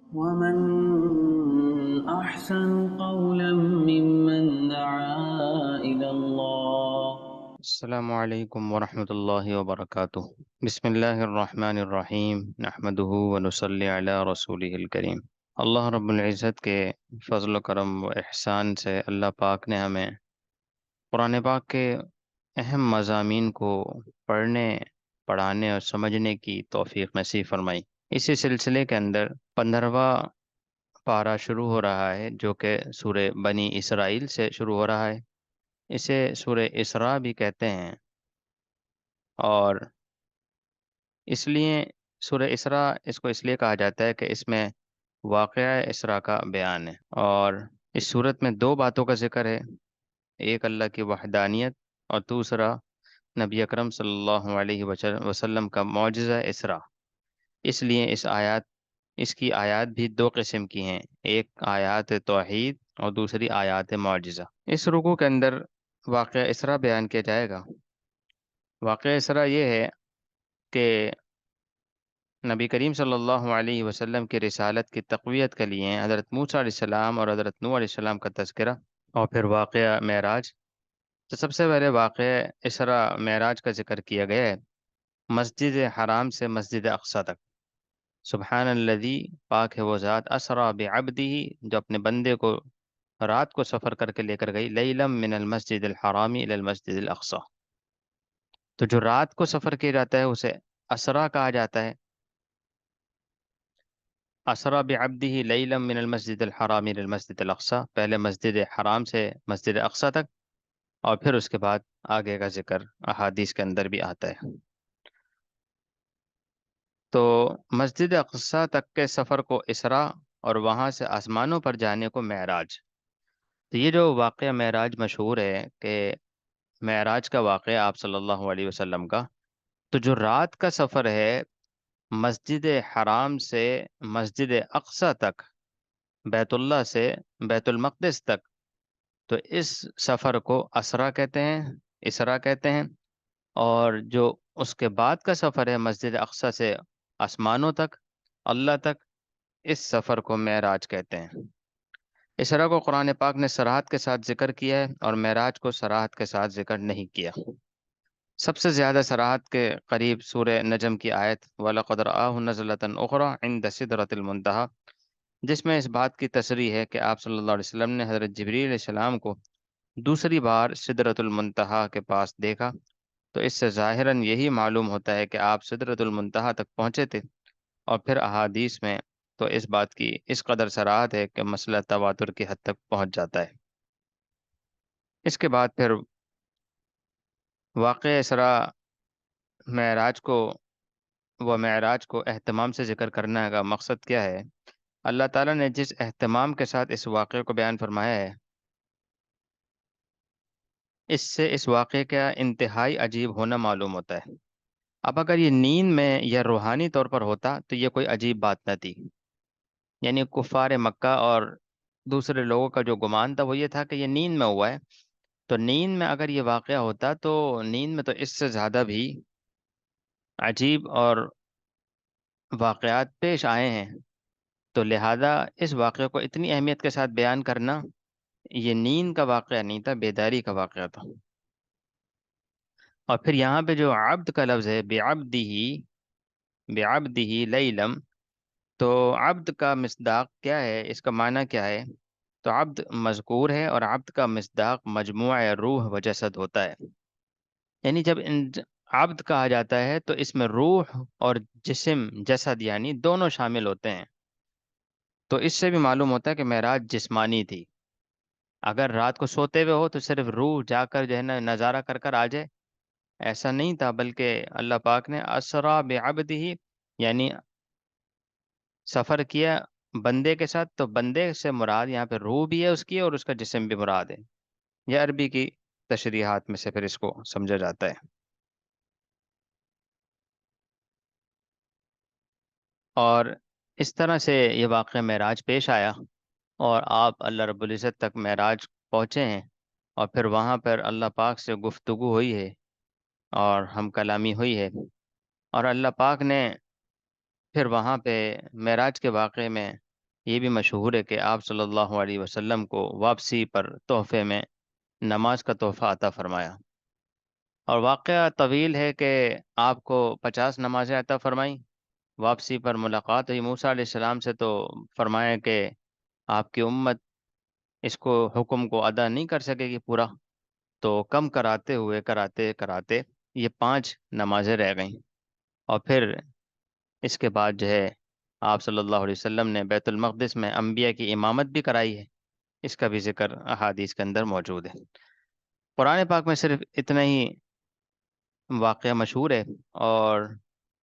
ومن أحسن قولا ممن دعا إلى الله. السلام علیکم ورحمۃ اللہ وبرکاتہ۔ بسم اللہ الرحمن الرحیم، نحمده ونصلی علی رسولہ الکریم۔ اللہ رب العزت کے فضل و کرم و احسان سے اللہ پاک نے ہمیں قرآن پاک کے اہم مضامین کو پڑھنے، پڑھانے اور سمجھنے کی توفیق نصیب فرمائی۔ اسی سلسلے کے اندر 15واں پارہ شروع ہو رہا ہے، جو کہ سورہ بنی اسرائیل سے شروع ہو رہا ہے۔ اسے سورہ اسراء بھی کہتے ہیں، اور اس لیے سورہ اسراء اس کو اس لیے کہا جاتا ہے کہ اس میں واقعہ اسراء کا بیان ہے، اور اس صورت میں دو باتوں کا ذکر ہے، ایک اللہ کی وحدانیت اور دوسرا نبی اکرم صلی اللہ علیہ وسلم کا معجزہ اسراء۔ اس لیے اس کی آیات بھی دو قسم کی ہیں، ایک آیات توحید اور دوسری آیات معجزہ۔ اس رکوع کے اندر واقعہ اسراء بیان کیا جائے گا۔ واقعہ اسراء یہ ہے کہ نبی کریم صلی اللہ علیہ وسلم کی رسالت کی تقویت کے لیے حضرت موسیٰ علیہ السلام اور حضرت نوح علیہ السلام کا تذکرہ، اور پھر واقعہ معراج۔ تو سب سے پہلے واقعہ اسراء معراج کا ذکر کیا گیا ہے، مسجد حرام سے مسجد اقصی تک۔ سبحان الذی، پاک ہے وہ ذات، اسریٰ بعبدہ، جو اپنے بندے کو رات کو سفر کر کے لے کر گئی، لیلا من المسجد الحرام الی المسجد الاقصی۔ تو جو رات کو سفر کیا جاتا ہے اسے اسریٰ کہا جاتا ہے۔ اسریٰ بعبدہ لیلا من المسجد الحرام الی المسجد الاقصی، پہلے مسجد حرام سے مسجد اقصی تک، اور پھر اس کے بعد آگے کا ذکر احادیث کے اندر بھی آتا ہے۔ تو مسجد اقصی تک کے سفر کو اسراء، اور وہاں سے آسمانوں پر جانے کو معراج۔ تو یہ جو واقعہ معراج مشہور ہے کہ معراج کا واقعہ آپ صلی اللہ علیہ وسلم کا، تو جو رات کا سفر ہے مسجد حرام سے مسجد اقصی تک، بیت اللہ سے بیت المقدس تک، تو اس سفر کو اسراء کہتے ہیں۔ اور جو اس کے بعد کا سفر ہے مسجد اقصی سے آسمانوں تک، اللہ تک، اس سفر کو معراج کہتے ہیں۔ اسراء کو قرآن پاک نے صراحت کے ساتھ ذکر کیا ہے، اور معراج کو صراحت کے ساتھ ذکر نہیں کیا۔ سب سے زیادہ صراحت کے قریب سورہ نجم کی آیت وَلَقَدْ رَآهُ نَزْلَةً أُخْرَى عِندَ سِدْرَةِ الْمُنتَهَى، جس میں اس بات کی تصریح ہے کہ آپ صلی اللہ علیہ وسلم نے حضرت جبریل علیہ السلام کو دوسری بار سدرۃ المنتہا کے پاس دیکھا۔ تو اس سے ظاہراً یہی معلوم ہوتا ہے کہ آپ سدرۃ المنتہا تک پہنچے تھے، اور پھر احادیث میں تو اس بات کی اس قدر صراحت ہے کہ مسئلہ تواتر کی حد تک پہنچ جاتا ہے۔ اس کے بعد پھر واقعہ اسراء معراج کو اہتمام سے ذکر کرنے کا مقصد کیا ہے؟ اللہ تعالیٰ نے جس اہتمام کے ساتھ اس واقعے کو بیان فرمایا ہے، اس سے اس واقعے کا انتہائی عجیب ہونا معلوم ہوتا ہے۔ اب اگر یہ نیند میں یا روحانی طور پر ہوتا تو یہ کوئی عجیب بات نہ تھی۔ یعنی کفار مکہ اور دوسرے لوگوں کا جو گمان تھا وہ یہ تھا کہ یہ نیند میں ہوا ہے۔ تو نیند میں اگر یہ واقعہ ہوتا تو نیند میں تو اس سے زیادہ بھی عجیب اور واقعات پیش آئے ہیں، تو لہذا اس واقعے کو اتنی اہمیت کے ساتھ بیان کرنا، یہ نیند کا واقعہ نہیں تھا، بیداری کا واقعہ تھا۔ اور پھر یہاں پہ جو عبد کا لفظ ہے، بعبدہ لیلم، تو عبد کا مصداق کیا ہے، اس کا معنی کیا ہے؟ تو عبد مذکور ہے، اور عبد کا مصداق مجموعہ روح و جسد ہوتا ہے۔ یعنی جب عبد کہا جاتا ہے تو اس میں روح اور جسم، جسد یعنی دونوں شامل ہوتے ہیں۔ تو اس سے بھی معلوم ہوتا ہے کہ معراج جسمانی تھی۔ اگر رات کو سوتے ہوئے ہو تو صرف روح جا کر جو ہے نا نظارہ کر کر آ جائے، ایسا نہیں تھا، بلکہ اللہ پاک نے اسریٰ بعبدہ یعنی سفر کیا بندے کے ساتھ، تو بندے سے مراد یہاں پہ روح بھی ہے اس کی، اور اس کا جسم بھی مراد ہے۔ یہ عربی کی تشریحات میں سے پھر اس کو سمجھا جاتا ہے۔ اور اس طرح سے یہ واقعہ معراج پیش آیا، اور آپ اللہ رب العزت تک معراج پہنچے ہیں، اور پھر وہاں پر اللہ پاک سے گفتگو ہوئی ہے اور ہم کلامی ہوئی ہے، اور اللہ پاک نے پھر وہاں پہ معراج کے واقعے میں یہ بھی مشہور ہے کہ آپ صلی اللہ علیہ وسلم کو واپسی پر تحفے میں نماز کا تحفہ عطا فرمایا، اور واقعہ طویل ہے کہ آپ کو 50 نمازیں عطا فرمائیں۔ واپسی پر ملاقات ہوئی موسیٰ علیہ السلام سے، تو فرمایا کہ آپ کی امت اس کو حکم کو ادا نہیں کر سکے گی پورا، تو کم کراتے ہوئے کراتے کراتے یہ 5 نمازیں رہ گئیں، اور پھر اس کے بعد جو ہے آپ صلی اللہ علیہ وسلم نے بیت المقدس میں انبیاء کی امامت بھی کرائی ہے۔ اس کا بھی ذکر احادیث کے اندر موجود ہے۔ قرآن پاک میں صرف اتنا ہی واقعہ مشہور ہے، اور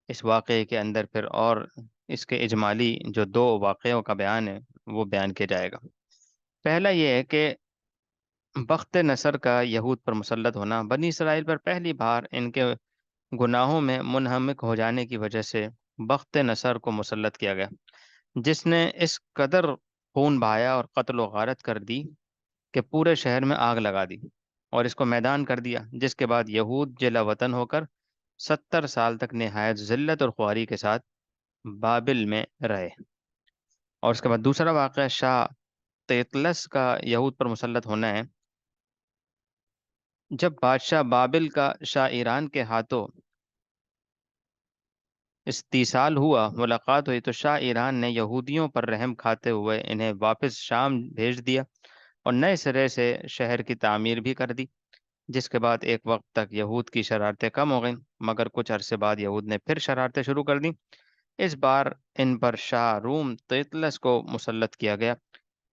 اس واقعے کے اندر پھر اور اس کے اجمالی جو 2 واقعوں کا بیان ہے وہ بیان کیا جائے گا۔ پہلا یہ ہے کہ بخت نصر کا یہود پر مسلط ہونا، بنی اسرائیل پر پہلی بار ان کے گناہوں میں منہمک ہو جانے کی وجہ سے بخت نصر کو مسلط کیا گیا، جس نے اس قدر خون بہایا اور قتل و غارت کر دی کہ پورے شہر میں آگ لگا دی اور اس کو میدان کر دیا، جس کے بعد یہود جلا وطن ہو کر 70 سال تک نہایت ذلت اور خواری کے ساتھ بابل میں رہے۔ اور اس کے بعد دوسرا واقعہ شاہ تیتلس کا یہود پر مسلط ہونا ہے۔ جب بادشاہ بابل کا شاہ ایران کے ہاتھوں استیصال ہوا، ملاقات ہوئی، تو شاہ ایران نے یہودیوں پر رحم کھاتے ہوئے انہیں واپس شام بھیج دیا اور نئے سرے سے شہر کی تعمیر بھی کر دی، جس کے بعد ایک وقت تک یہود کی شرارتیں کم ہو گئیں، مگر کچھ عرصے بعد یہود نے پھر شرارتیں شروع کر دیں۔ اس بار ان پر شاہ روم تیتلس کو مسلط کیا گیا،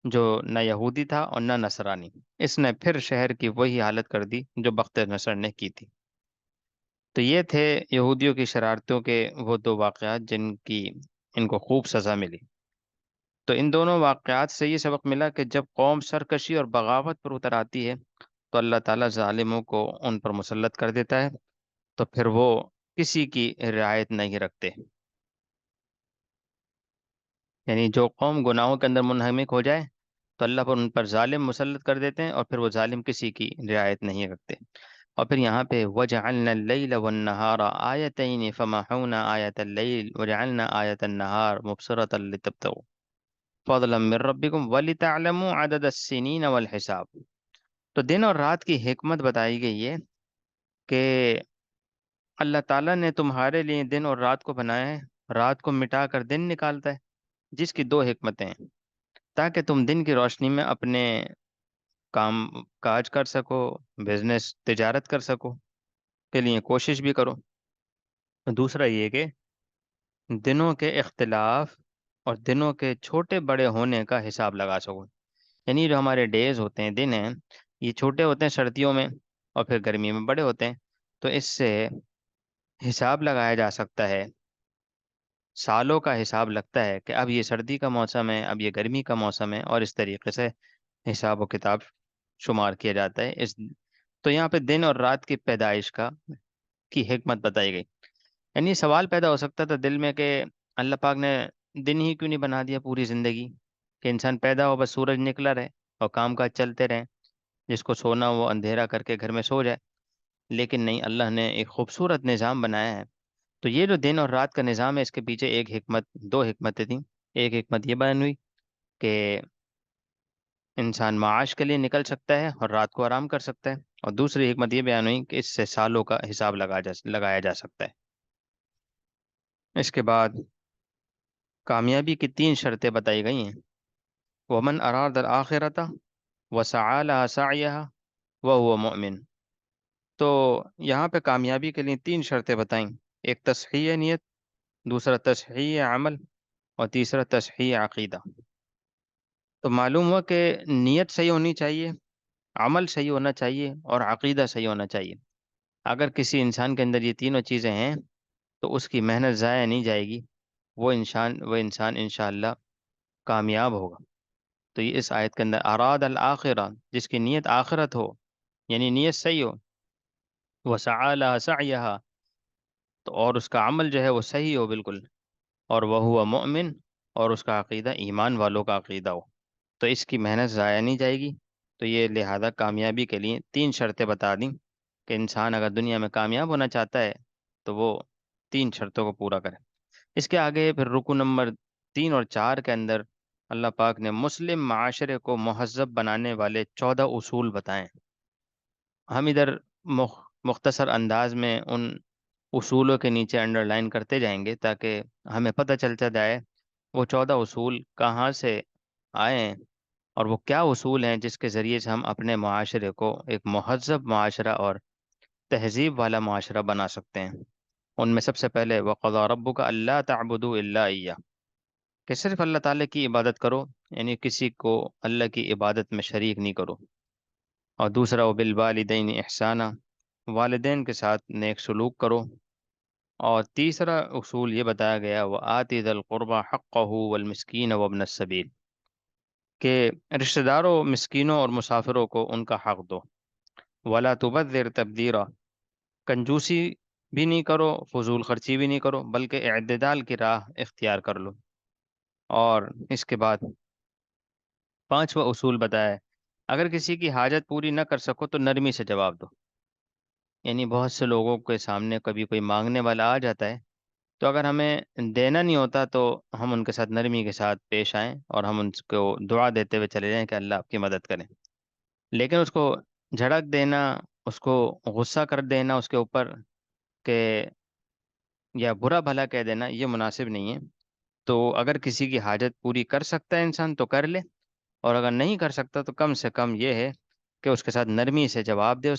جو نہ یہودی تھا اور نہ نصرانی۔ اس نے پھر شہر کی وہی حالت کر دی جو بخت نصر نے کی تھی۔ تو یہ تھے یہودیوں کی شرارتوں کے وہ 2 واقعات جن کی ان کو خوب سزا ملی۔ تو ان دونوں واقعات سے یہ سبق ملا کہ جب قوم سرکشی اور بغاوت پر اتر آتی ہے تو اللہ تعالیٰ ظالموں کو ان پر مسلط کر دیتا ہے، تو پھر وہ کسی کی رعایت نہیں رکھتے۔ یعنی جو قوم گناہوں کے اندر منہمک ہو جائے تو اللہ پر ان پر ظالم مسلط کر دیتے ہیں، اور پھر وہ ظالم کسی کی رعایت نہیں رکھتے۔ اور پھر یہاں پہ وَجَعَلْنَا اللَّيْلَ وَالنَّهَارَ آيَتَيْنِ فَمَحَوْنَا آيَةَ اللَّيْلِ وَجَعَلْنَا آيَةَ النَّهَارِ مُبْصِرَةً لِتَبْتَغُوا فَضْلًا مِّن رَّبِّكُمْ وَلِتَعْلَمُوا عَدَدَ السِّنِينَ وَالْحِسَابَ۔ تو دن اور رات کی حکمت بتائی گئی ہے کہ اللہ تعالیٰ نے تمہارے لیے دن اور رات کو بنایا ہے، رات کو مٹا کر دن نکالتا ہے، جس کی 2 حکمتیں ہیں، تاکہ تم دن کی روشنی میں اپنے کام کاج کر سکو، بزنس تجارت کر سکو، کے لیے کوشش بھی کرو۔ دوسرا یہ کہ دنوں کے اختلاف اور دنوں کے چھوٹے بڑے ہونے کا حساب لگا سکو۔ یعنی جو ہمارے ڈیز ہوتے ہیں، دن ہیں، یہ چھوٹے ہوتے ہیں سردیوں میں اور پھر گرمی میں بڑے ہوتے ہیں، تو اس سے حساب لگایا جا سکتا ہے، سالوں کا حساب لگتا ہے کہ اب یہ سردی کا موسم ہے، اب یہ گرمی کا موسم ہے، اور اس طریقے سے حساب و کتاب شمار کیا جاتا ہے۔ تو یہاں پہ دن اور رات کی پیدائش کی حکمت بتائی گئی۔ یعنی سوال پیدا ہو سکتا تھا دل میں کہ اللہ پاک نے دن ہی کیوں نہیں بنا دیا پوری زندگی، کہ انسان پیدا ہو بس سورج نکلا رہے اور کام کاج چلتے رہیں، جس کو سونا وہ اندھیرا کر کے گھر میں سو جائے۔ لیکن نہیں، اللہ نے ایک خوبصورت نظام بنایا ہے۔ تو یہ جو دن اور رات کا نظام ہے، اس کے پیچھے ایک حکمت، 2 حکمتیں تھیں۔ ایک حکمت یہ بیان ہوئی کہ انسان معاش کے لیے نکل سکتا ہے اور رات کو آرام کر سکتا ہے، اور دوسری حکمت یہ بیان ہوئی کہ اس سے سالوں کا حساب لگایا جا سکتا ہے۔ اس کے بعد کامیابی کی 3 شرطیں بتائی گئی ہیں۔ وَمَنْ أَرَادَ الْآخِرَةَ وَسَعَى لَهَا سَعْيَهَا وَهُوَ مُؤْمِنٌ۔ تو یہاں پہ کامیابی کے لیے 3 شرطیں بتائیں، ایک تصحیح نیت، دوسرا تصحیح عمل، اور تیسرا تصحیح عقیدہ۔ تو معلوم ہوا کہ نیت صحیح ہونی چاہیے، عمل صحیح ہونا چاہیے، اور عقیدہ صحیح ہونا چاہیے۔ اگر کسی انسان کے اندر یہ تینوں چیزیں ہیں تو اس کی محنت ضائع نہیں جائے گی، وہ انسان انشاءاللہ کامیاب ہوگا۔ تو یہ اس آیت کے اندر اراد الآخرہ، جس کی نیت آخرت ہو، یعنی نیت صحیح ہو، وسعی لها سعیها، تو اور اس کا عمل جو ہے وہ صحیح ہو بالکل، اور وہ ہوا مؤمن، اور اس کا عقیدہ ایمان والوں کا عقیدہ ہو، تو اس کی محنت ضائع نہیں جائے گی۔ تو یہ لہذا کامیابی کے لیے 3 شرطیں بتا دیں کہ انسان اگر دنیا میں کامیاب ہونا چاہتا ہے تو وہ 3 شرطوں کو پورا کرے۔ اس کے آگے پھر رکو نمبر 3 اور 4 کے اندر اللہ پاک نے مسلم معاشرے کو مہذب بنانے والے 14 اصول بتائیں۔ ہم ادھر مختصر انداز میں ان اصولوں کے نیچے انڈر لائن کرتے جائیں گے تاکہ ہمیں پتہ چلتا جائے وہ 14 اصول کہاں سے آئے ہیں، اور وہ کیا اصول ہیں جس کے ذریعے سے ہم اپنے معاشرے کو ایک مہذب معاشرہ اور تہذیب والا معاشرہ بنا سکتے ہیں۔ ان میں سب سے پہلے وَقَضَىٰ رَبُّكَ أَلَّا تَعْبُدُوا إِلَّا إِيَّاهُ، کہ صرف اللہ تعالیٰ کی عبادت کرو، یعنی کسی کو اللہ کی عبادت میں شریک نہیں کرو۔ اور دوسرا وَبِالْوَالِدَيْنِ إِحْسَانًا، والدین کے ساتھ نیک سلوک کرو۔ اور تیسرا اصول یہ بتایا گیا وَآتِ ذَا الْقُرْبَى حَقَّهُ وَالْمِسْكِينَ وَابْنَ السَّبِيلِ، کہ رشتہ داروں، مسکینوں اور مسافروں کو ان کا حق دو۔ وَلَا تُبَذِّرْ تَبْذِيرًا، کنجوسی بھی نہیں کرو، فضول خرچی بھی نہیں کرو، بلکہ اعتدال کی راہ اختیار کر لو۔ اور اس کے بعد پانچواں اصول بتایا ہے، اگر کسی کی حاجت پوری نہ کر سکو تو نرمی سے جواب دو۔ یعنی بہت سے لوگوں کے سامنے کبھی کوئی مانگنے والا آ جاتا ہے، تو اگر ہمیں دینا نہیں ہوتا تو ہم ان کے ساتھ نرمی کے ساتھ پیش آئیں اور ہم ان کو دعا دیتے ہوئے چلے جائیں کہ اللہ آپ کی مدد کریں۔ لیکن اس کو جھڑک دینا، اس کو غصہ کر دینا اس کے اوپر، کہ یا برا بھلا کہہ دینا، یہ مناسب نہیں ہے۔ تو اگر کسی کی حاجت پوری کر سکتا ہے انسان تو کر لے، اور اگر نہیں کر سکتا تو کم سے کم یہ ہے کہ اس کے ساتھ نرمی سے جواب دے،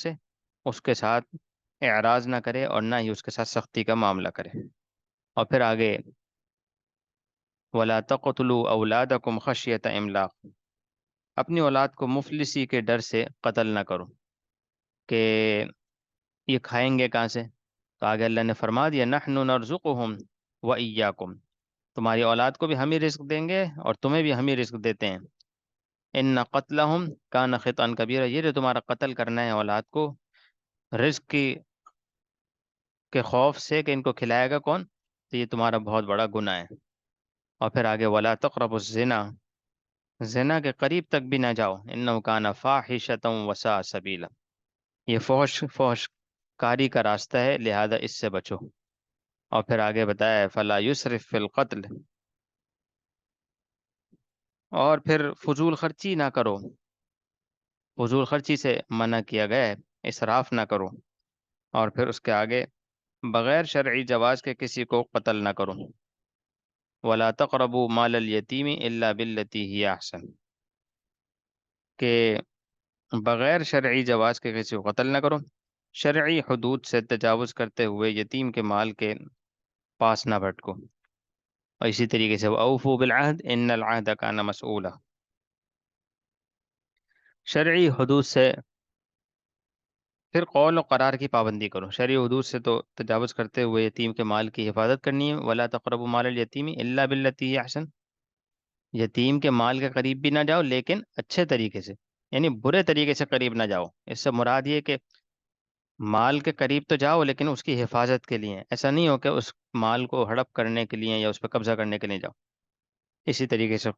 اس کے ساتھ اعراض نہ کرے اور نہ ہی اس کے ساتھ سختی کا معاملہ کرے۔ اور پھر آگے وَلَا تَقْتُلُوا أَوْلَادَكُمْ خَشْيَةَ إِمْلَاقٍ، اپنی اولاد کو مفلسی کے ڈر سے قتل نہ کرو کہ یہ کھائیں گے کہاں سے۔ تو آگے اللہ نے فرما دیا نحن نرزقهم وإياكم، تمہاری اولاد کو بھی ہم ہی رزق دیں گے اور تمہیں بھی ہم ہی رزق دیتے ہیں۔ ان قتلهم کان خطأ کبیرا، یہ جو تمہارا قتل کرنا ہے اولاد کو رزق کے خوف سے کہ ان کو کھلائے گا کون، تو یہ تمہارا بہت بڑا گناہ ہے۔ اور پھر آگے ولا تقربوا الزنا، زنا کے قریب تک بھی نہ جاؤ، انه کان فاحشۃ وساء سبیلا، یہ فحش کاری کا راستہ ہے، لہذا اس سے بچو۔ اور پھر آگے بتایا ہے فلا یسرف فی القتل، اور پھر فضول خرچی نہ کرو، فضول خرچی سے منع کیا گیا ہے، اسراف نہ کرو۔ اور پھر اس کے آگے بغیر شرعی جواز کے کسی کو قتل نہ کرو۔ ولا تقربوا مال الیتیم الا باللتی ہی احسن، کہ بغیر شرعی جواز کے کسی کو قتل نہ کرو، شرعی حدود سے تجاوز کرتے ہوئے یتیم کے مال کے پاس نہ بھٹکو۔ اور اسی طریقے سے اوفوا بالعہد ان العہد کان مسئولا، شرعی حدود سے پھر قول و قرار کی پابندی کرو۔ شرعی حدود سے تو تجاوز کرتے ہوئے یتیم کے مال کی حفاظت کرنی ہے، ولا تقربوا مال الیتیم الا باللتی ہی احسن، یتیم کے مال کے قریب بھی نہ جاؤ لیکن اچھے طریقے سے، یعنی برے طریقے سے قریب نہ جاؤ۔ اس سے مراد یہ کہ مال کے قریب تو جاؤ لیکن اس کی حفاظت کے لیے، ایسا نہیں ہو کہ اس مال کو ہڑپ کرنے کے لیے یا اس پہ قبضہ کرنے کے لیے جاؤ۔ اسی طریقے سے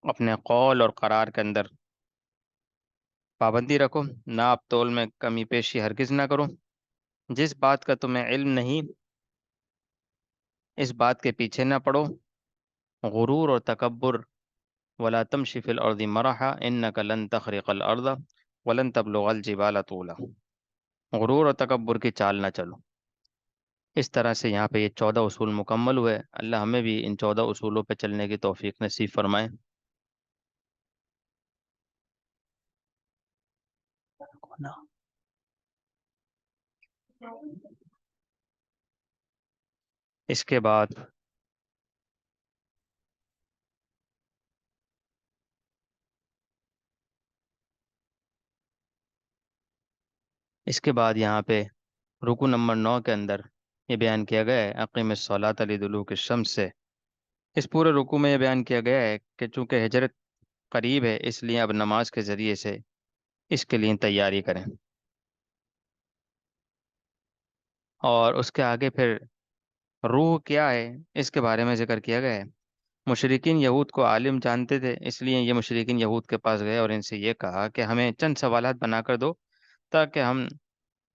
اپنے قول اور قرار کے اندر پابندی رکھو، ناپ تول میں کمی پیشی ہرگز نہ کرو، جس بات کا تمہیں علم نہیں اس بات کے پیچھے نہ پڑو، غرور اور تکبر ولا تمشی فی الارض مرحا انک لن تخرق الارض ولن تبلغ الجبال طولا، غرور اور تکبر کی چال نہ چلو۔ اس طرح سے یہاں پہ یہ 14 اصول مکمل ہوئے۔ اللہ ہمیں بھی ان 14 اصولوں پہ چلنے کی توفیق نصیب فرمائے۔ اس کے بعد یہاں پہ رکو نمبر 9 کے اندر یہ بیان کیا گیا ہے اقیم الصلاۃ لدلوک الشمس سے۔ اس پورے رکو میں یہ بیان کیا گیا ہے کہ چونکہ ہجرت قریب ہے اس لیے اب نماز کے ذریعے سے اس کے لیے تیاری کریں۔ اور اس کے آگے پھر روح کیا ہے اس کے بارے میں ذکر کیا گیا ہے۔ مشرکین یہود کو عالم جانتے تھے، اس لیے یہ مشرکین یہود کے پاس گئے اور ان سے یہ کہا کہ ہمیں چند سوالات بنا کر دو تاکہ ہم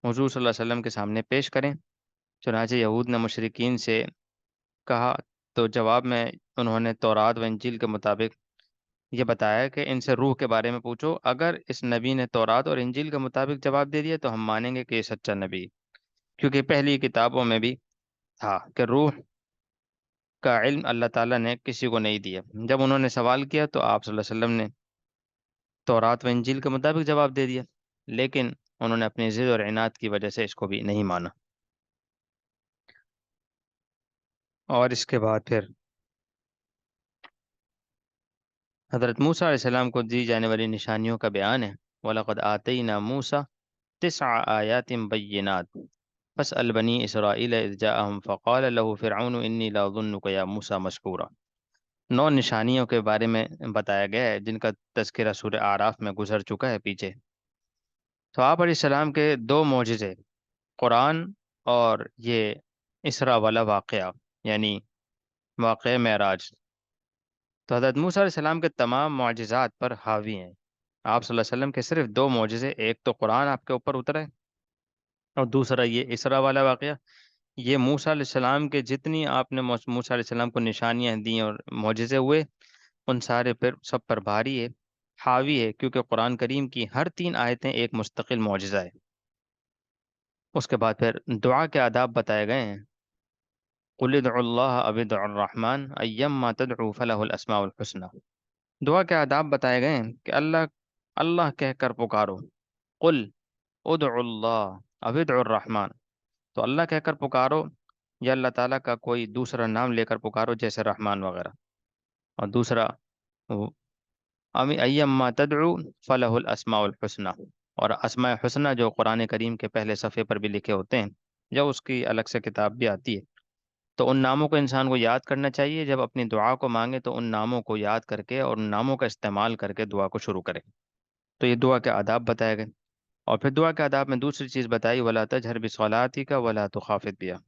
حضور صلی اللہ علیہ وسلم کے سامنے پیش کریں۔ چنانچہ یہود نے مشرکین سے کہا تو جواب میں انہوں نے تورات و انجیل کے مطابق یہ بتایا کہ ان سے روح کے بارے میں پوچھو، اگر اس نبی نے تورات اور انجیل کے مطابق جواب دے دیا تو ہم مانیں گے کہ یہ سچا نبی ہے، کیونکہ پہلی کتابوں میں بھی تھا کہ روح کا علم اللہ تعالیٰ نے کسی کو نہیں دیا۔ جب انہوں نے سوال کیا تو آپ صلی اللہ علیہ وسلم نے تورات و انجیل کے مطابق جواب دے دیا، لیکن انہوں نے اپنی ضد اور عناد کی وجہ سے اس کو بھی نہیں مانا۔ اور اس کے بعد پھر حضرت موسیٰ علیہ السلام کو دی جانے والی نشانیوں کا بیان ہے۔ وَلَقَدْ آتَيْنَا مُوسَى 9 آیات بینات فاسأل بنی اسرائیل اذ جاءہم فقال له فرعون انی لأظنک یا موسیٰ مسحورا۔ 9 نشانیوں کے بارے میں بتایا گیا ہے جن کا تذکرہ سورہ اعراف میں گزر چکا ہے پیچھے۔ تو آپ علیہ السلام کے 2 معجزے، قرآن اور یہ اسرا والا واقعہ، یعنی واقعہ معراج، تو حضرت موسیٰ علیہ السلام کے تمام معجزات پر حاوی ہیں۔ آپ صلی اللہ علیہ وسلم کے صرف 2 معجزے، ایک تو قرآن آپ کے اوپر اترے اور دوسرا یہ اسرا والا واقعہ، یہ موسیٰ علیہ السلام کے جتنی آپ نے موسیٰ علیہ السلام کو نشانیاں دیں اور معجزے ہوئے، ان سارے پر سب پر بھاری ہے، حاوی ہے، کیونکہ قرآن کریم کی ہر 3 آیتیں ایک مستقل معجزہ ہے۔ اس کے بعد پھر دعا کے آداب بتائے گئے ہیں۔ قل ادعوا اللہ او ادعوا الرحمن ایما تدعوا فلہ الاسماء الحسنی۔ دعا کے آداب بتائے گئے ہیں کہ اللہ کہہ کر پکارو، قل ادعوا اللہ او ادعوا الرحمن، تو اللہ کہہ کر پکارو یا اللہ تعالیٰ کا کوئی دوسرا نام لے کر پکارو جیسے رحمان وغیرہ، اور دوسرا ایما تدعو فلہ الاسماء الحسنی، اور اسماء حسنہ جو قرآن کریم کے پہلے صفحے پر بھی لکھے ہوتے ہیں، جب اس کی الگ سے کتاب بھی آتی ہے، تو ان ناموں کو انسان کو یاد کرنا چاہیے۔ جب اپنی دعا کو مانگے تو ان ناموں کو یاد کر کے اور ان ناموں کا استعمال کر کے دعا کو شروع کرے۔ تو یہ دعا کے آداب بتائے گئے، اور پھر دعا کے آداب میں دوسری چیز بتائی، ولا تجہر بصلاتک ولا تخافت بها،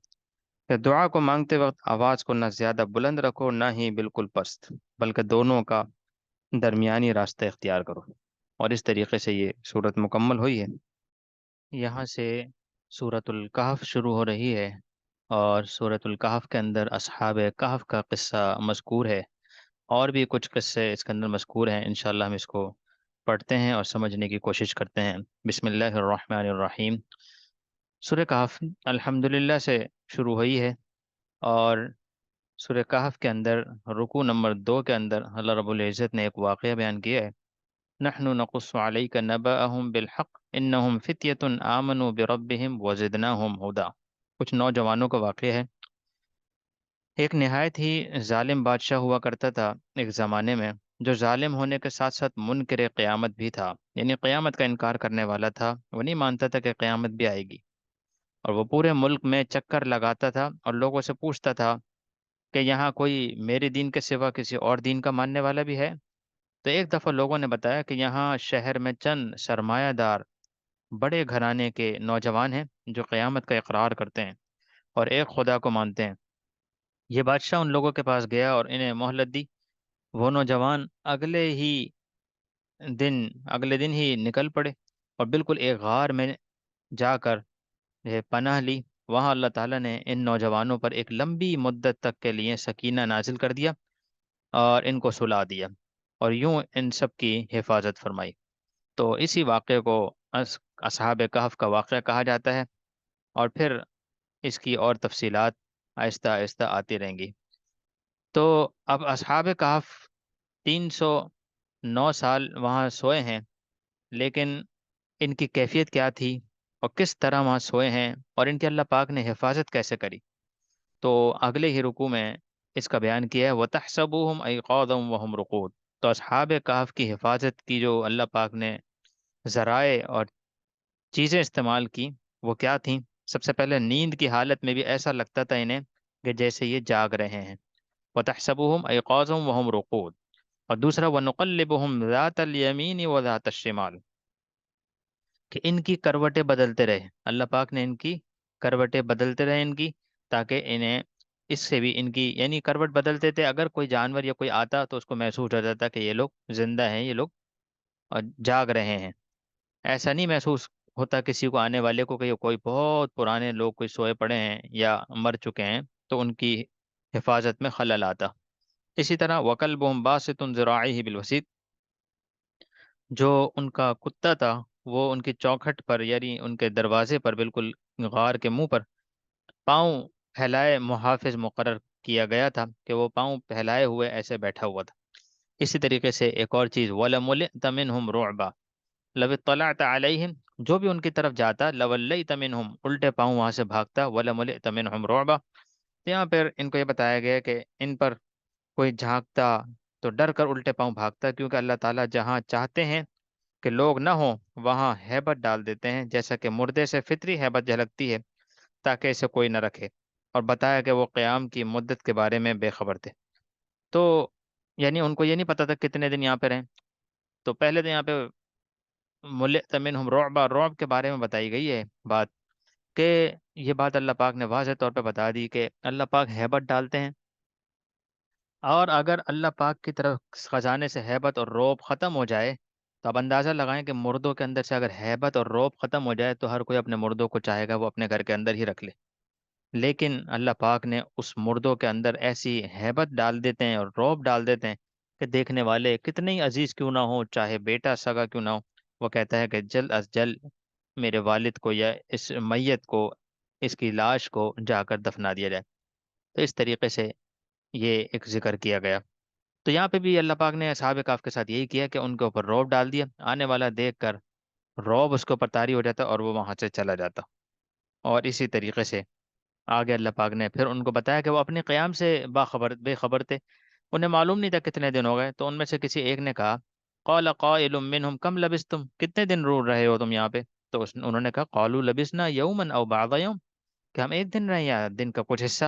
کہ دعا کو مانگتے وقت آواز کو نہ زیادہ بلند رکھو نہ ہی بالکل پست، بلکہ دونوں کا درمیانی راستہ اختیار کرو۔ اور اس طریقے سے یہ صورت مکمل ہوئی ہے۔ یہاں سے سورۃ الکہف شروع ہو رہی ہے، اور سورۃ الکہف کے اندر اصحاب کہف کا قصہ مذکور ہے، اور بھی کچھ قصے اس کے اندر مذکور ہیں۔ انشاءاللہ ہم اس کو پڑھتے ہیں اور سمجھنے کی کوشش کرتے ہیں۔ بسم اللہ الرحمن الرحیم۔ سورہ کہف الحمدللہ سے شروع ہوئی ہے، اور سورہ کہف کے اندر رکوع نمبر 2 کے اندر اللہ رب العزت نے ایک واقعہ بیان کیا ہے۔ نحن نقص علیک نبأہم بالحق انہم فتیۃ آمنوا بربہم وزدناہم ہدی۔ کچھ نوجوانوں کا واقعہ ہے۔ ایک نہایت ہی ظالم بادشاہ ہوا کرتا تھا ایک زمانے میں، جو ظالم ہونے کے ساتھ ساتھ منکر قیامت بھی تھا، یعنی قیامت کا انکار کرنے والا تھا۔ وہ نہیں مانتا تھا کہ قیامت بھی آئے گی، اور وہ پورے ملک میں چکر لگاتا تھا اور لوگوں سے پوچھتا تھا کہ یہاں کوئی میرے دین کے سوا کسی اور دین کا ماننے والا بھی ہے؟ تو ایک دفعہ لوگوں نے بتایا کہ یہاں شہر میں چند سرمایہ دار بڑے گھرانے کے نوجوان ہیں جو قیامت کا اقرار کرتے ہیں اور ایک خدا کو مانتے ہیں۔ یہ بادشاہ ان لوگوں کے پاس گیا اور انہیں مہلت دی۔ وہ نوجوان اگلے دن ہی نکل پڑے اور بالکل ایک غار میں جا کر پناہ لی۔ وہاں اللہ تعالیٰ نے ان نوجوانوں پر ایک لمبی مدت تک کے لیے سکینہ نازل کر دیا اور ان کو سلا دیا، اور یوں ان سب کی حفاظت فرمائی۔ تو اسی واقعے کو اصحاب کہف کا واقعہ کہا جاتا ہے، اور پھر اس کی اور تفصیلات آہستہ آہستہ آتی رہیں گی۔ تو اب اصحاب کہف 309 سال وہاں سوئے ہیں، لیکن ان کی کیفیت کیا تھی اور کس طرح وہاں سوئے ہیں، اور ان کی اللہ پاک نے حفاظت کیسے کری، تو اگلے ہی رکوع میں اس کا بیان کیا ہے۔ وَتَحْسَبُوهُمْ أَيْقَاظًا وَهُمْ رُقُودٌ۔ تو اصحاب کہف کی حفاظت کی جو اللہ پاک نے ذرائع اور چیزیں استعمال کی وہ کیا تھیں؟ سب سے پہلے نیند کی حالت میں بھی ایسا لگتا تھا انہیں کہ جیسے یہ جاگ رہے ہیں۔ وَتَحْسَبُوهُمْ أَيْقَاظًا وَهُمْ رُقُودٌ۔ اور دوسرا وَنُقَلِّبُهُمْ ذَاتَ الْيَمِينِ وَذَاتَ الشِّمَالِ، کہ ان کی کروٹیں بدلتے رہے، اللہ پاک نے ان کی کروٹیں بدلتے رہے ان کی، تاکہ انہیں اس سے بھی ان کی، یعنی کروٹ بدلتے تھے، اگر کوئی جانور یا کوئی آتا تو اس کو محسوس ہو جاتا کہ یہ لوگ زندہ ہیں، یہ لوگ جاگ رہے ہیں۔ ایسا نہیں محسوس ہوتا کسی کو آنے والے کو کہ یہ کوئی بہت پرانے لوگ کوئی سوئے پڑے ہیں یا مر چکے ہیں، تو ان کی حفاظت میں خلل آتا۔ اسی طرح وَكَلْبُهُمْ بَاسِطٌ ذِرَاعِهِ بِالْوَسِيدِ، جو ان کا کتا تھا وہ ان کی چوکھٹ پر یعنی ان کے دروازے پر بالکل غار کے منہ پر پاؤں پھیلائے محافظ مقرر کیا گیا تھا کہ وہ پاؤں پھیلائے ہوئے ایسے بیٹھا ہوا تھا۔ اسی طریقے سے ایک اور چیز وَلَمُلِئْتَ مِنْهُمْ رُعْبًا لَوِ اطَّلَعْتَ عَلَيْهِمْ، جو بھی ان کی طرف جاتا لَوَلَّيْتَ مِنْهُمْ الٹے پاؤں وہاں سے بھاگتا وَلَمُلِئْتَ مِنْهُمْ رُعْبًا۔ تو یہاں پر ان کو یہ بتایا گیا کہ ان پر کوئی جھانکتا تو ڈر کر الٹے پاؤں بھاگتا، کیونکہ اللہ تعالیٰ جہاں چاہتے ہیں کہ لوگ نہ ہوں وہاں ہیبت ڈال دیتے ہیں، جیسا کہ مردے سے فطری ہیبت جھلکتی ہے تاکہ اسے کوئی نہ رکھے۔ اور بتایا کہ وہ قیام کی مدت کے بارے میں بے خبر تھے۔ تو یعنی ان کو یہ نہیں پتا تھا کتنے دن یہاں پہ رہیں۔ تو پہلے تو یہاں پہ ملئت منہم رعبا، رعب کے بارے میں بتائی گئی ہے بات، کہ یہ بات اللہ پاک نے واضح طور پہ بتا دی کہ اللہ پاک ہیبت ڈالتے ہیں، اور اگر اللہ پاک کی طرف خزانے سے ہیبت اور رعب ختم ہو جائے تو آپ اندازہ لگائیں کہ مردوں کے اندر سے اگر ہیبت اور رعب ختم ہو جائے تو ہر کوئی اپنے مردوں کو چاہے گا وہ اپنے گھر کے اندر ہی رکھ لے۔ لیکن اللہ پاک نے اس مردوں کے اندر ایسی ہیبت ڈال دیتے ہیں اور رعب ڈال دیتے ہیں کہ دیکھنے والے کتنے ہی عزیز کیوں نہ ہو، چاہے بیٹا سگا کیوں نہ ہو، وہ کہتا ہے کہ جلد از جلد میرے والد کو یا اس میت کو، اس کی لاش کو جا کر دفنا دیا جائے۔ تو اس طریقے سے یہ ایک ذکر کیا گیا۔ تو یہاں پہ بھی اللہ پاک نے اصحاب کہف کے ساتھ یہی کیا کہ ان کے اوپر رعب ڈال دیا، آنے والا دیکھ کر رعب اس کے اوپر طاری ہو جاتا اور وہ وہاں سے چلا جاتا۔ اور اسی طریقے سے آگے اللہ پاک نے پھر ان کو بتایا کہ وہ اپنے قیام سے باخبر بے خبر تھے، انہیں معلوم نہیں تھا کتنے دن ہو گئے۔ تو ان میں سے کسی ایک نے کہا قال قائل منهم کم لبستم، کتنے دن رو رہے ہو تم یہاں پہ؟ تو انہوں نے کہا قالوا لبسنا یوما او بعض یوم، کہ ہم ایک دن رہے یا دن کا کچھ حصہ۔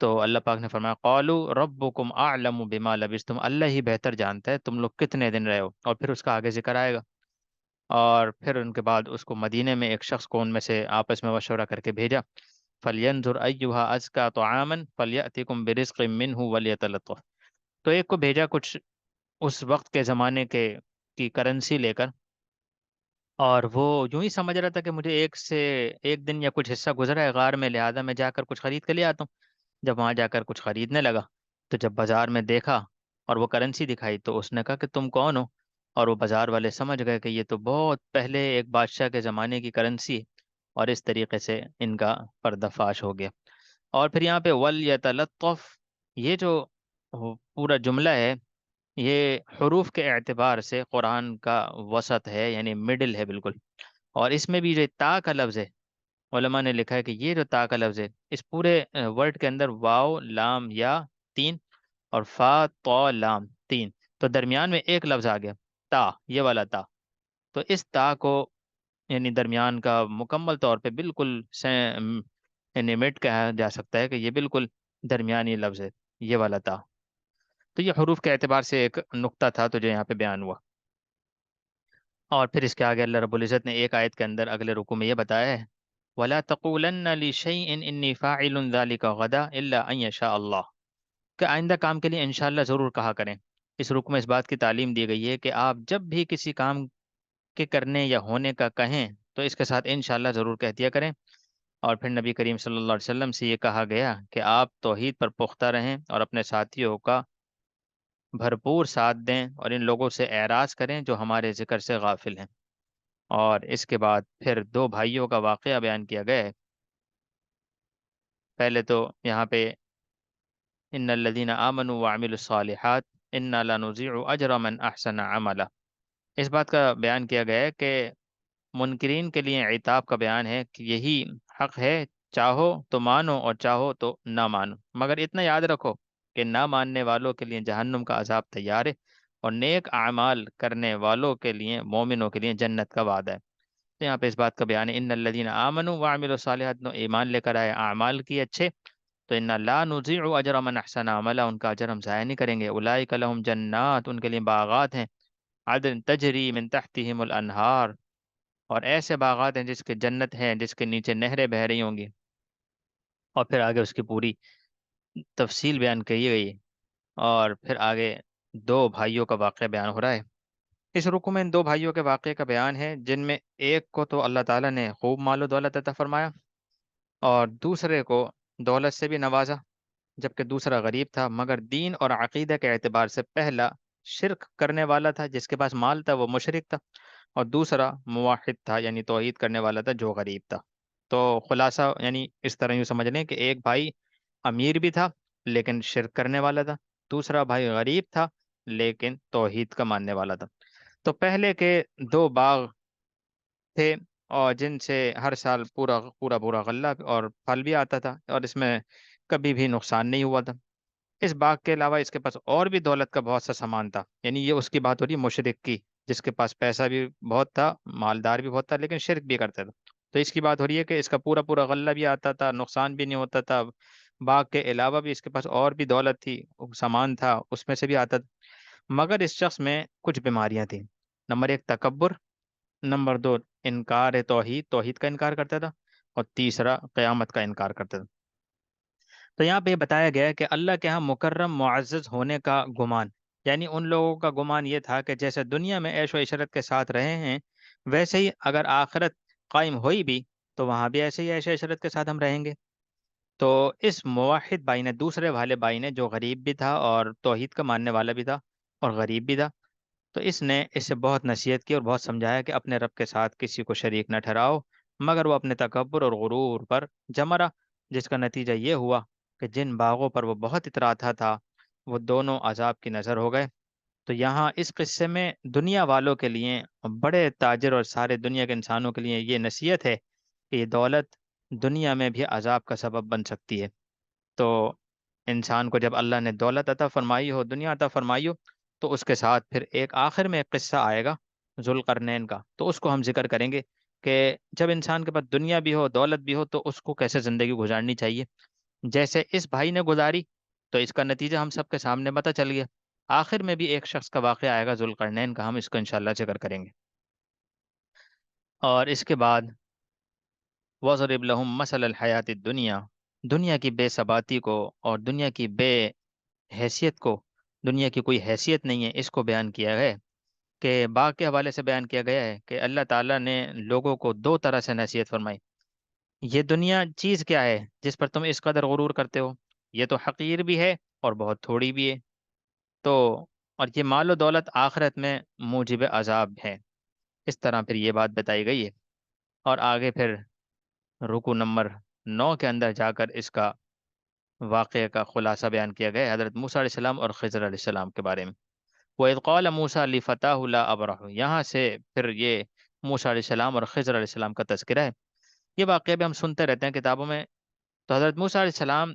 تو اللہ پاک نے فرمایا قالوا ربکم اعلم بما لبستم، اللہ ہی بہتر جانتا ہے تم لوگ کتنے دن رہے ہو، اور پھر اس کا آگے ذکر آئے گا۔ اور پھر ان کے بعد اس کو مدینے میں ایک شخص کو ان میں سے آپس میں مشورہ کر کے بھیجا، فَلْيَنْظُرْ أَيُّهَا أَزْكَىٰ طَعَامًا فَلْيَأْتِكُمْ بِرِزْقٍ مِّنْهُ وَلْيَتَلَطَّفْ۔ تو ایک کو بھیجا کچھ اس وقت کے زمانے کے کی کرنسی لے کر، اور وہ یوں ہی سمجھ رہا تھا کہ مجھے ایک دن یا کچھ حصہ گزرا ہے غار میں، لہذا میں جا کر کچھ خرید کے لے آتا ہوں۔ جب وہاں جا کر کچھ خریدنے لگا تو جب بازار میں دیکھا اور وہ کرنسی دکھائی تو اس نے کہا کہ تم کون ہو؟ اور وہ بازار والے سمجھ گئے کہ یہ تو بہت پہلے ایک بادشاہ کے زمانے کی کرنسی ہے، اور اس طریقے سے ان کا پردہ فاش ہو گیا۔ اور پھر یہاں پہ وَلْيَتَلَطَّفْ، یہ جو پورا جملہ ہے یہ حروف کے اعتبار سے قرآن کا وسط ہے، یعنی مڈل ہے بالکل۔ اور اس میں بھی جو تا کا لفظ ہے، علماء نے لکھا ہے کہ یہ جو تا کا لفظ ہے اس پورے ورڈ کے اندر واو لام یا تین، اور فا تو لام تین، تو درمیان میں ایک لفظ آ گیا تا، یہ والا تا۔ تو اس تا کو یعنی درمیان کا مکمل طور پہ بالکل یعنی مٹ کہا جا سکتا ہے کہ یہ بالکل درمیانی لفظ ہے، یہ والا تا۔ تو یہ حروف کے اعتبار سے ایک نقطہ تھا تو جو یہاں پہ بیان ہوا۔ اور پھر اس کے آگے اللہ رب العزت نے ایک آیت کے اندر اگلے رکوع میں یہ بتایا ہے وَلَا تَقُولَنَّ لِشَيْءٍ إِنِّي فَاعِلٌ ذَلِكَ غَدًا إِلَّا أَن يَشَاءَ اللَّهُ، کہ آئندہ کام کے لیے انشاءاللہ ضرور کہا کریں۔ اس رکوع میں اس بات کی تعلیم دی گئی ہے کہ آپ جب بھی کسی کام کے کرنے یا ہونے کا کہیں تو اس کے ساتھ انشاءاللہ ضرور کہہ دیا کریں۔ اور پھر نبی کریم صلی اللہ علیہ وسلم سے یہ کہا گیا کہ آپ توحید پر پختہ رہیں اور اپنے ساتھیوں کا بھرپور ساتھ دیں، اور ان لوگوں سے اعراض کریں جو ہمارے ذکر سے غافل ہیں۔ اور اس کے بعد پھر دو بھائیوں کا واقعہ بیان کیا گیا ہے۔ پہلے تو یہاں پہ ان الذین آمنوا وعملوا الصالحات انا لا نضيع اجر من احسن عملا، اس بات کا بیان کیا گیا ہے کہ منکرین کے لیے عتاب کا بیان ہے کہ یہی حق ہے، چاہو تو مانو اور چاہو تو نہ مانو، مگر اتنا یاد رکھو کہ نہ ماننے والوں کے لیے جہنم کا عذاب تیار ہے، اور نیک اعمال کرنے والوں کے لیے، مومنوں کے لیے جنت کا وعدہ ہے۔ تو یہاں پہ اس بات کا بیان ہے ان الذین آمنوا وعملوا الصالحات، نو ایمان لے کر آئے، اعمال کیے اچھے، تو ان لا نضيع اجر من احسن عملا، ان کا اجر ہم ضائع نہیں کریں گے۔ اولئک لهم جنات، ان کے لیے باغات ہیں، عدن تجری من تحتہم الانہار، اور ایسے باغات ہیں جس کے جنت ہیں جس کے نیچے نہریں بہہ رہی ہوں گی۔ اور پھر آگے اس کی پوری تفصیل بیان کی گئی ہے۔ اور پھر آگے دو بھائیوں کا واقعہ بیان ہو رہا ہے۔ اس رکوع میں ان دو بھائیوں کے واقعے کا بیان ہے جن میں ایک کو تو اللہ تعالیٰ نے خوب مال و دولت عطا فرمایا، اور دوسرے کو دولت سے بھی نوازا، جبکہ دوسرا غریب تھا، مگر دین اور عقیدہ کے اعتبار سے پہلا شرک کرنے والا تھا جس کے پاس مال تھا وہ مشرک تھا، اور دوسرا موحد تھا یعنی توحید کرنے والا تھا جو غریب تھا۔ تو خلاصہ یعنی اس طرح یوں سمجھ لیں کہ ایک بھائی امیر بھی تھا لیکن شرک کرنے والا تھا، دوسرا بھائی غریب تھا لیکن توحید کا ماننے والا تھا۔ تو پہلے کے دو باغ تھے، اور جن سے ہر سال پورا پورا پورا غلہ اور پھل بھی آتا تھا، اور اس میں کبھی بھی نقصان نہیں ہوا تھا۔ اس باغ کے علاوہ اس کے پاس اور بھی دولت کا بہت سا سامان تھا، یعنی یہ اس کی بات ہو رہی ہے مشرک کی، جس کے پاس پیسہ بھی بہت تھا، مالدار بھی بہت تھا، لیکن شرک بھی کرتا تھا۔ تو اس کی بات ہو رہی ہے کہ اس کا پورا پورا غلہ بھی آتا تھا، نقصان بھی نہیں ہوتا تھا، باغ کے علاوہ بھی اس کے پاس اور بھی دولت تھی، سامان تھا، اس میں سے بھی آتا تھا، مگر اس شخص میں کچھ بیماریاں تھیں۔ نمبر ایک تکبر، نمبر دو انکار توحید، توحید کا انکار کرتا تھا، اور تیسرا قیامت کا انکار کرتا تھا۔ تو یہاں پہ یہ بتایا گیا ہے کہ اللہ کے ہاں مکرم معزز ہونے کا گمان، یعنی ان لوگوں کا گمان یہ تھا کہ جیسے دنیا میں عیش و عشرت کے ساتھ رہے ہیں، ویسے ہی اگر آخرت قائم ہوئی بھی تو وہاں بھی ایسے ہی عیش و عشرت کے ساتھ ہم رہیں گے۔ تو اس موحد بھائی نے، دوسرے والے بھائی نے جو غریب بھی تھا اور توحید کا ماننے والا بھی تھا اور غریب بھی تھا، تو اس نے اس سے بہت نصیحت کی اور بہت سمجھایا کہ اپنے رب کے ساتھ کسی کو شریک نہ ٹھہراؤ، مگر وہ اپنے تکبر اور غرور پر جمع رہا، جس کا نتیجہ یہ ہوا کہ جن باغوں پر وہ بہت اتراتا تھا وہ دونوں عذاب کی نظر ہو گئے۔ تو یہاں اس قصے میں دنیا والوں کے لیے، بڑے تاجر اور سارے دنیا کے انسانوں کے لیے یہ نصیحت ہے کہ یہ دولت دنیا میں بھی عذاب کا سبب بن سکتی ہے۔ تو انسان کو جب اللہ نے دولت عطا فرمائی ہو، دنیا عطا فرمائی ہو، تو اس کے ساتھ پھر ایک آخر میں ایک قصہ آئے گا ذوالقرنین کا، تو اس کو ہم ذکر کریں گے کہ جب انسان کے پاس دنیا بھی ہو، دولت بھی ہو، تو اس کو کیسے زندگی گزارنی چاہیے۔ جیسے اس بھائی نے گزاری تو اس کا نتیجہ ہم سب کے سامنے پتہ چل گیا۔ آخر میں بھی ایک شخص کا واقعہ آئے گا ذوالقرنین کا، ہم اس کو انشاءاللہ ذکر کریں گے۔ اور اس کے بعد وَضْرِبْ لَهُم مَثَلَ الْحَيَاةِ الدُّنْيَا، دنیا کی بے ثباتی کو اور دنیا کی بے حیثیت کو، دنیا کی کوئی حیثیت نہیں ہے، اس کو بیان کیا ہے کہ باغ کے حوالے سے بیان کیا گیا ہے کہ اللہ تعالیٰ نے لوگوں کو دو طرح سے نصیحت فرمائی۔ یہ دنیا چیز کیا ہے جس پر تم اس قدر غرور کرتے ہو؟ یہ تو حقیر بھی ہے اور بہت تھوڑی بھی ہے۔ تو اور یہ مال و دولت آخرت میں موجب عذاب ہے۔ اس طرح پھر یہ بات بتائی گئی ہے، اور آگے پھر رکو نمبر 9 کے اندر جا کر اس کا واقعے کا خلاصہ بیان کیا گیا ہے حضرت موسیٰ علیہ السلام اور خضر علیہ السلام کے بارے میں۔ وَإِذْ قَالَ مُوسَىٰ لِفَتَاهُ لَا أَبْرَحُ، یہاں سے پھر یہ موسیٰ علیہ السلام اور خضر علیہ السلام کا تذکرہ ہے۔ یہ واقعہ بھی ہم سنتے رہتے ہیں کتابوں میں۔ تو حضرت موسیٰ علیہ السلام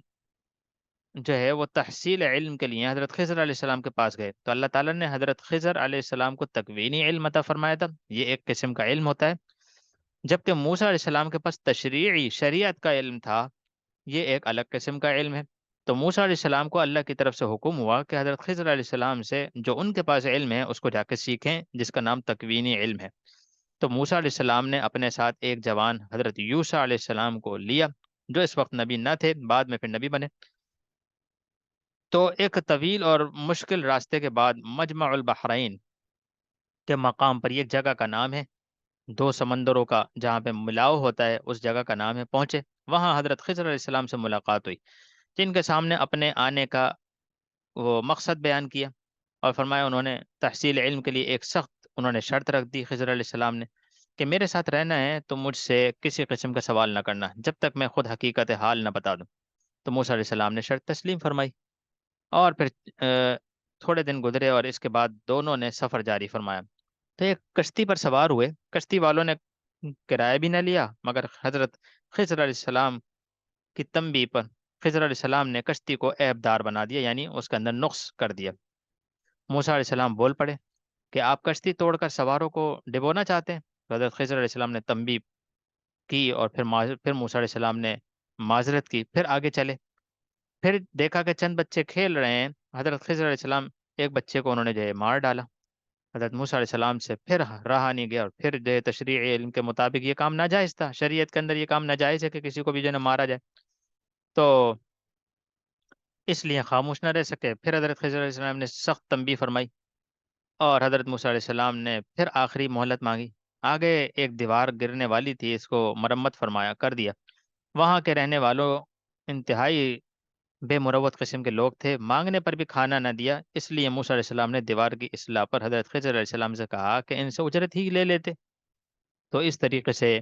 جو ہے وہ تحصیل علم کے لیے حضرت خضر علیہ السلام کے پاس گئے، تو اللہ تعالیٰ نے حضرت خضر علیہ السلام کو تکوینی علم عطا فرمایا تھا، یہ ایک قسم کا علم ہوتا ہے، جبکہ موسیٰ علیہ السلام کے پاس تشریعی شریعت کا علم تھا، یہ ایک الگ قسم کا علم ہے۔ تو موسیٰ علیہ السلام کو اللہ کی طرف سے حکم ہوا کہ حضرت خضر علیہ السلام سے جو ان کے پاس علم ہے اس کو جا کے سیکھیں، جس کا نام تکوینی علم ہے۔ تو موسیٰ علیہ السلام نے اپنے ساتھ ایک جوان حضرت یوشع علیہ السلام کو لیا، جو اس وقت نبی نہ تھے، بعد میں پھر نبی بنے۔ تو ایک طویل اور مشکل راستے کے بعد مجمع البحرین کے مقام پر، یہ ایک جگہ کا نام ہے، دو سمندروں کا جہاں پہ ملاؤ ہوتا ہے، اس جگہ کا نام ہے، پہنچے، وہاں حضرت خضر علیہ السلام سے ملاقات ہوئی، جن کے سامنے اپنے آنے کا وہ مقصد بیان کیا، اور فرمایا انہوں نے تحصیل علم کے لیے ایک سخت انہوں نے شرط رکھ دی خضر علیہ السلام نے کہ میرے ساتھ رہنا ہے تو مجھ سے کسی قسم کا سوال نہ کرنا جب تک میں خود حقیقت حال نہ بتا دوں۔ تو موسیٰ علیہ السلام نے شرط تسلیم فرمائی، اور پھر تھوڑے دن گزرے اور اس کے بعد دونوں نے سفر جاری فرمایا۔ تو ایک کشتی پر سوار ہوئے، کشتی والوں نے کرایہ بھی نہ لیا، مگر حضرت خضر علیہ السلام کی تنبیہ پر خضر علیہ السلام نے کشتی کو عیب دار بنا دیا، یعنی اس کے اندر نقص کر دیا۔ موسیٰ علیہ السلام بول پڑے کہ آپ کشتی توڑ کر سواروں کو ڈبونا چاہتے ہیں؟ تو حضرت خضر علیہ السلام نے تنبیہ کی، اور پھر موسیٰ علیہ السلام نے معذرت کی، پھر آگے چلے، پھر دیکھا کہ چند بچے کھیل رہے ہیں، حضرت خضر علیہ السلام ایک بچے کو انہوں نے جو ہے مار ڈالا۔ حضرت موسیٰ علیہ السلام سے پھر رہا نہیں گیا، اور پھر جو ہے تشریعی علم کے مطابق یہ کام ناجائز تھا، شریعت کے اندر یہ کام ناجائز ہے کہ کسی کو بھی جو ہے نا مارا جائے، تو اس لیے خاموش نہ رہ سکے۔ پھر حضرت خضر علیہ السلام نے سخت تنبیہ فرمائی، اور حضرت موسیٰ علیہ السلام نے پھر آخری مہلت مانگی۔ آگے ایک دیوار گرنے والی تھی، اس کو مرمت فرمایا کر دیا۔ وہاں کے رہنے والوں انتہائی بے مروت قسم کے لوگ تھے، مانگنے پر بھی کھانا نہ دیا، اس لیے موسیٰ علیہ السلام نے دیوار کی اصلاح پر حضرت خضر علیہ السلام سے کہا کہ ان سے اجرت ہی لے لیتے۔ تو اس طریقے سے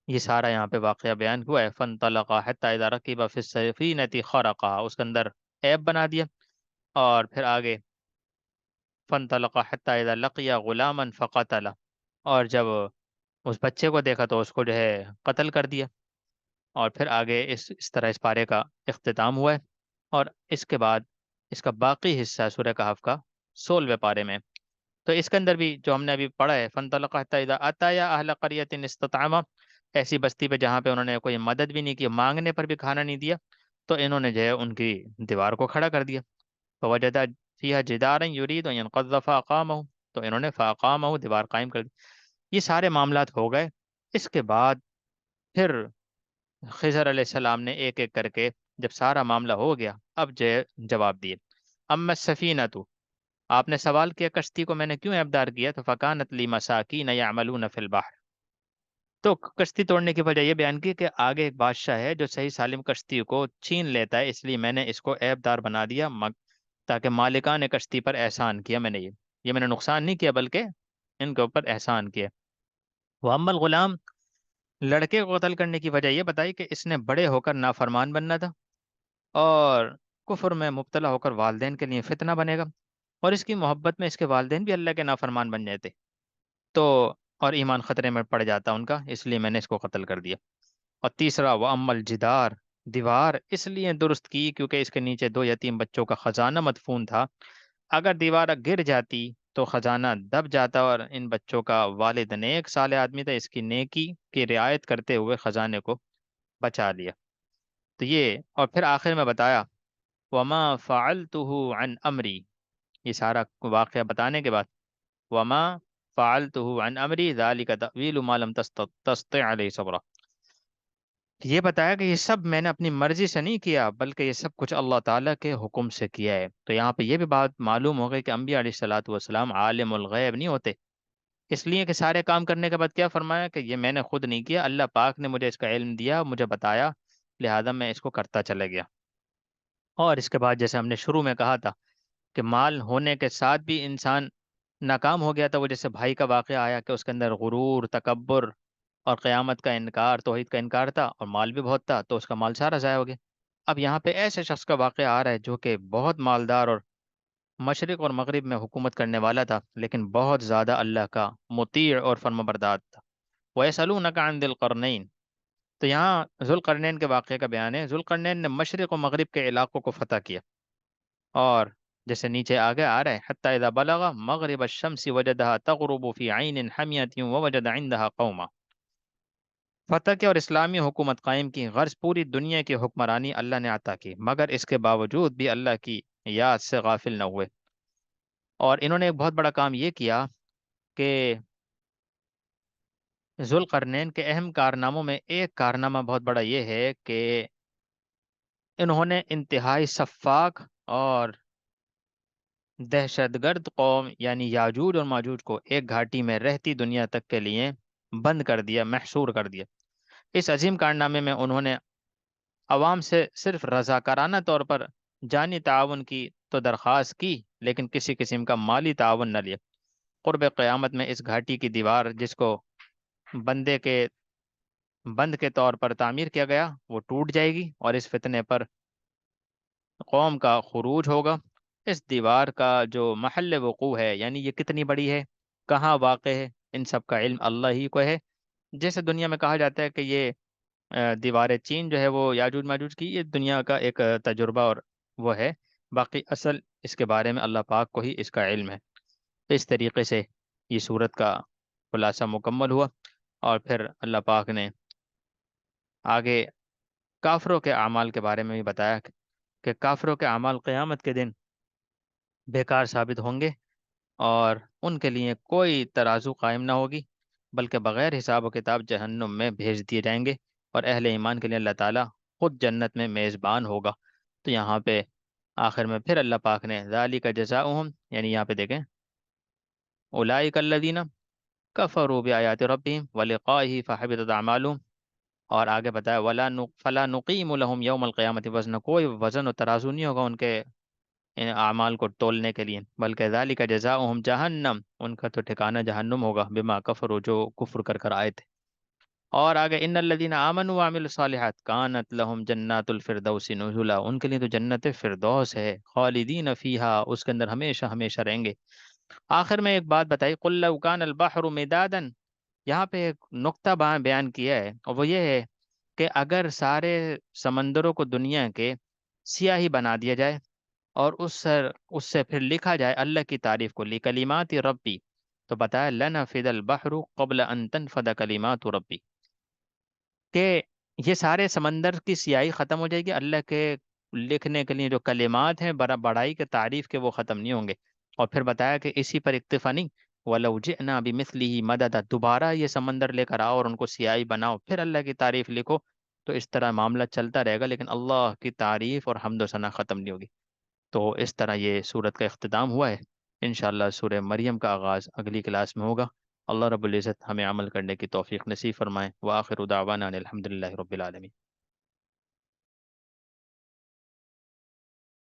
یہ سارا یہاں پہ واقعہ بیان ہوا ہے۔ فَانطَلَقَا حَتَّىٰ إِذَا رَكِبَ فِي السَّفِينَةِ خَرَقَهَا، اس کے اندر عیب بنا دیا، اور پھر آگے فَانطَلَقَا حَتَّىٰ إِذَا لَقِيَ غُلَامًا فَقَتَلَهُ، اور جب اس بچے کو دیکھا تو اس کو جو ہے قتل کر دیا۔ اور پھر آگے اس طرح اس پارے کا اختتام ہوا ہے، اور اس کے بعد اس کا باقی حصہ سورہ کہف کا 16ویں پارے میں۔ تو اس کے اندر بھی جو ہم نے ابھی پڑھا ہے، فَانطَلَقَا حَتَّىٰ إِذَا أَتَيَا أَهْلَ قَرْيَةٍ اسْتَطْعَمَا، ایسی بستی پہ جہاں پہ انہوں نے کوئی مدد بھی نہیں کی، مانگنے پر بھی کھانا نہیں دیا، تو انہوں نے جو ہے ان کی دیوار کو کھڑا کر دیا۔ فَوَجَدَ فِيهَا جِدَارًا يُرِيدُ أَن يَنقَضَّ فَأَقَامَهُ، تو انہوں نے فَأَقَامَهُ، دیوار قائم کر دی۔ یہ سارے معاملات ہو گئے۔ اس کے بعد پھر خضر علیہ السلام نے ایک ایک کر کے جب سارا معاملہ ہو گیا، اب جواب دیے۔ اما السفینۃ، آپ نے سوال کیا کشتی کو میں نے کیوں ابدار کیا، تو فکانت لی مساکین یعملون فی البحر، تو کشتی توڑنے کی وجہ یہ بیان کی کہ آگے ایک بادشاہ ہے جو صحیح سالم کشتی کو چھین لیتا ہے، اس لیے میں نے اس کو عیب دار بنا دیا، تاکہ مالکان کشتی پر احسان کیا میں نے، یہ میں نے نقصان نہیں کیا بلکہ ان کے اوپر احسان کیا۔ وَأَمَّا الْغُلَامُ، لڑکے کو قتل کرنے کی وجہ یہ بتائی کہ اس نے بڑے ہو کر نافرمان بننا تھا، اور کفر میں مبتلا ہو کر والدین کے لیے فتنہ بنے گا، اور اس کی محبت میں اس کے والدین بھی اللہ کے نافرمان بن جاتے، تو اور ایمان خطرے میں پڑ جاتا ان کا، اس لیے میں نے اس کو قتل کر دیا۔ اور تیسرا، وَأَمَّا الْجِدَارُ، دیوار اس لیے درست کی کیونکہ اس کے نیچے 2 یتیم بچوں کا خزانہ مدفون تھا، اگر دیوار گر جاتی تو خزانہ دب جاتا، اور ان بچوں کا والد نیک صالح آدمی تھا، اس کی نیکی کی رعایت کرتے ہوئے خزانے کو بچا لیا۔ تو یہ، اور پھر آخر میں بتایا وَمَا فَعَلْتُهُ عَنْ أَمْرِي، یہ سارا واقعہ بتانے کے بعد وَمَا فَعَلْتُهُ عَنْ أَمْرِي ذَلِكَ تَأْوِيلُ مَا لَمْ تَسْطِع عَلَيْهِ صَبْرًا، یہ بتایا کہ یہ سب میں نے اپنی مرضی سے نہیں کیا بلکہ یہ سب کچھ اللہ تعالیٰ کے حکم سے کیا ہے۔ تو یہاں پہ یہ بھی بات معلوم ہو گئی کہ انبیاء علیہ الصلوۃ والسلام عالم الغیب نہیں ہوتے، اس لیے کہ سارے کام کرنے کے بعد کیا فرمایا کہ یہ میں نے خود نہیں کیا، اللہ پاک نے مجھے اس کا علم دیا، مجھے بتایا، لہذا میں اس کو کرتا چلا گیا۔ اور اس کے بعد جیسے ہم نے شروع میں کہا تھا کہ مال ہونے کے ساتھ بھی انسان ناکام ہو گیا تھا، وہ جیسے بھائی کا واقعہ آیا کہ اس کے اندر غرور، تکبر اور قیامت کا انکار، توحید کا انکار تھا، اور مال بھی بہت تھا تو اس کا مال سارا ضائع ہو گیا۔ اب یہاں پہ ایسے شخص کا واقعہ آ رہا ہے جو کہ بہت مالدار اور مشرق اور مغرب میں حکومت کرنے والا تھا، لیکن بہت زیادہ اللہ کا مطیع اور فرمانبردار تھا۔ وَيَسْأَلُونَكَ عَنْ ذِي الْقَرْنَيْنِ، تو یہاں ذوالقرنین کے واقعے کا بیان ہے۔ ذوالقرنین نے مشرق و مغرب کے علاقوں کو فتح کیا، اور جیسے نیچے آگے آ رہا ہے حتی اذا بلغ مغرب الشمس وجدها تغرب فی عین حمیۃ ووجد عندها قوما، فتح کی اور اسلامی حکومت قائم کی، غرض پوری دنیا کی حکمرانی اللہ نے عطا کی، مگر اس کے باوجود بھی اللہ کی یاد سے غافل نہ ہوئے۔ اور انہوں نے ایک بہت بڑا کام یہ کیا کہ ذوالقرنین کے اہم کارناموں میں ایک کارنامہ بہت بڑا یہ ہے کہ انہوں نے انتہائی سفاک اور دہشت گرد قوم یعنی یاجوج اور ماجوج کو ایک گھاٹی میں رہتی دنیا تک کے لیے بند کر دیا، محصور کر دیا۔ اس عظیم کارنامے میں انہوں نے عوام سے صرف رضاکارانہ طور پر جانی تعاون کی تو درخواست کی، لیکن کسی قسم کا مالی تعاون نہ لیا۔ قرب قیامت میں اس گھاٹی کی دیوار جس کو بندے کے بند کے طور پر تعمیر کیا گیا وہ ٹوٹ جائے گی، اور اس فتنے پر قوم کا خروج ہوگا۔ اس دیوار کا جو محل وقوع ہے، یعنی یہ کتنی بڑی ہے، کہاں واقع ہے، ان سب کا علم اللہ ہی کو ہے۔ جیسے دنیا میں کہا جاتا ہے کہ یہ دیوار چین جو ہے وہ یاجوج ماجوج کی، یہ دنیا کا ایک تجربہ اور وہ ہے، باقی اصل اس کے بارے میں اللہ پاک کو ہی اس کا علم ہے۔ اس طریقے سے یہ صورت کا خلاصہ مکمل ہوا، اور پھر اللہ پاک نے آگے کافروں کے اعمال کے بارے میں بھی بتایا کہ کافروں کے اعمال قیامت کے دن بیکار ثابت ہوں گے، اور ان کے لیے کوئی ترازو قائم نہ ہوگی، بلکہ بغیر حساب و کتاب جہنم میں بھیج دیے جائیں گے، اور اہل ایمان کے لیے اللہ تعالیٰ خود جنت میں میزبان ہوگا۔ تو یہاں پہ آخر میں پھر اللہ پاک نے ذالک جزاؤہم، یعنی یہاں پہ دیکھیں اولئک الذین کفروا بآیات ربہم ولقائہ فحبطت اعمالہم، اور آگے بتایا فلا نقیم لہم یوم القیامت وزن، کوئی وزن و ترازو نہیں ہوگا ان کے ان اعمال کو تولنے کے لیے، بلکہ ذالک جزاؤہم جہنم، ان کا تو ٹھکانہ جہنم ہوگا، بما کفروا، جو کفر کر کر آئے تھے۔ اور آگے ان الذین آمنوا وعملوا الصالحات کانت لہم جنات الفردوس نزلا، ان کے لیے تو جنت فردوس ہے، خالدین فیہا، اس کے اندر ہمیشہ ہمیشہ رہیں گے۔ آخر میں ایک بات بتائی، قل لو کان البحر مدادا، یہاں پہ ایک نقطہ بیان کیا ہے، اور وہ یہ ہے کہ اگر سارے سمندروں کو دنیا کے سیاہی بنا دیا جائے اور اس سے پھر لکھا جائے اللہ کی تعریف کو، لکلمات ربی، تو بتایا لنفد البحر قبل ان تنفد کلمات ربی، کہ یہ سارے سمندر کی سیاہی ختم ہو جائے گی، اللہ کے لکھنے کے لیے جو کلمات ہیں بڑائی کے تعریف کے، وہ ختم نہیں ہوں گے۔ اور پھر بتایا کہ اسی پر اکتفا نہیں، وَلَوْ جِئْنَا بِمِثْلِهِ مَدَدًا، دوبارہ یہ سمندر لے کر آؤ اور ان کو سیاہی بناؤ، پھر اللہ کی تعریف لکھو، تو اس طرح معاملہ چلتا رہے گا، لیکن اللہ کی تعریف اور حمد و ثنا ختم نہیں ہوگی۔ تو اس طرح یہ سورت کا اختتام ہوا ہے۔ انشاءاللہ سورہ مریم کا آغاز اگلی کلاس میں ہوگا۔ اللہ رب العزت ہمیں عمل کرنے کی توفیق نصیب فرمائے۔ وآخر دعوانا ان الحمد للہ رب العالمین۔